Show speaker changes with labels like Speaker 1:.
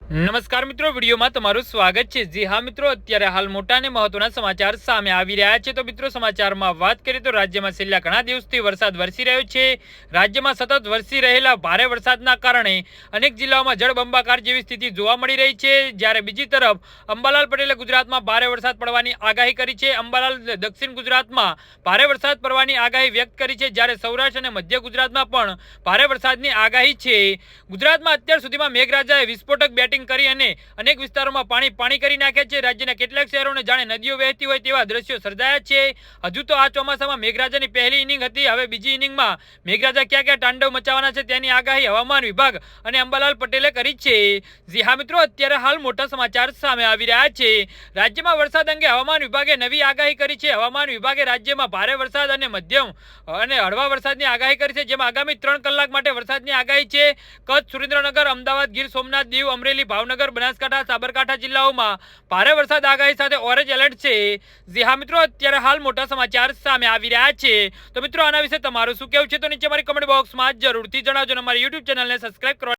Speaker 1: નમસ્કાર મિત્રો, વિડીયોમાં તમારું સ્વાગત છે। જી હા મિત્રો, અત્યારે હાલ મોટા અને મહત્વના સમાચાર સામે આવી રહ્યા છે। તો મિત્રો, સમાચારમાં વાત કરીએ તો રાજ્યમાં છેલ્લા ઘણા દિવસથી વરસાદ વરસી રહ્યો છે। રાજ્યમાં સતત વરસી રહેલા ભારે વરસાદના કારણે અનેક જિલ્લાઓમાં જળબંબાકાર જેવી સ્થિતિ જોવા મળી રહી છે। જ્યારે બીજી તરફ અંબાલાલ પટેલે ગુજરાતમાં ભારે વરસાદ પડવાની આગાહી કરી છે। અંબાલાલ દક્ષિણ ગુજરાતમાં ભારે વરસાદ પડવાની આગાહી વ્યક્ત કરી છે, જ્યારે સૌરાષ્ટ્ર અને મધ્ય ગુજરાતમાં પણ ભારે વરસાદની આગાહી છે। ગુજરાતમાં અત્યાર સુધીમાં મેઘરાજાએ વિસ્ફોટક બેટિંગ કરી અને અનેક વિસ્તારોમાં પાણી કરી નાખ્યા છે। રાજ્યના કેટલાક શહેરોને જાણે નદીઓ વહેતી હોય તેવા દ્રશ્યો સર્જાયા છે। હજુ તો આ ચોમાસામાં મેઘરાજાની પહેલી ઇનિંગ હતી। હવે બીજી ઇનિંગમાં મેઘરાજા ક્યાં ક્યાં તાંડવ મચાવવાના છે તેની આગાહી હવામાન વિભાગ અને અંબાલાલ પટેલે કરી છે। જી હા મિત્રો, અત્યારે હાલ મોટા સમાચાર સામે આવી રહ્યા છે। રાજ્યમાં વરસાદ અંગે હવામાન વિભાગે નવી આગાહી કરી છે। હવામાન વિભાગે રાજ્યમાં ભારે વરસાદ અને મધ્યમ અને હળવા વરસાદની આગાહી કરી છે, જેમાં આગામી 3 કલાક માટે વરસાદની આગાહી છે। કચ્છ, સુરેન્દ્રનગર, અમદાવાદ, ગીર સોમનાથ, દીવ, અમરેલી, ભાવનગર, બનાસકાંઠા, સાબરકાંઠા જિલ્લાઓમાં ભારે વરસાદ આગાહી સાથે ઓરેન્જ એલર્ટ છે। જી હા મિત્રો, અત્યારે હાલ મોટા સમાચાર સામે આવી રહ્યા છે। તો મિત્રો, આના વિશે તમારું શું કહેવું છે તો નીચે મારી કમેન્ટ બોક્સમાં જરૂરથી જણાવજો। અમારી યુટ્યુબ ચેનલને સબસ્ક્રાઇબ કરો।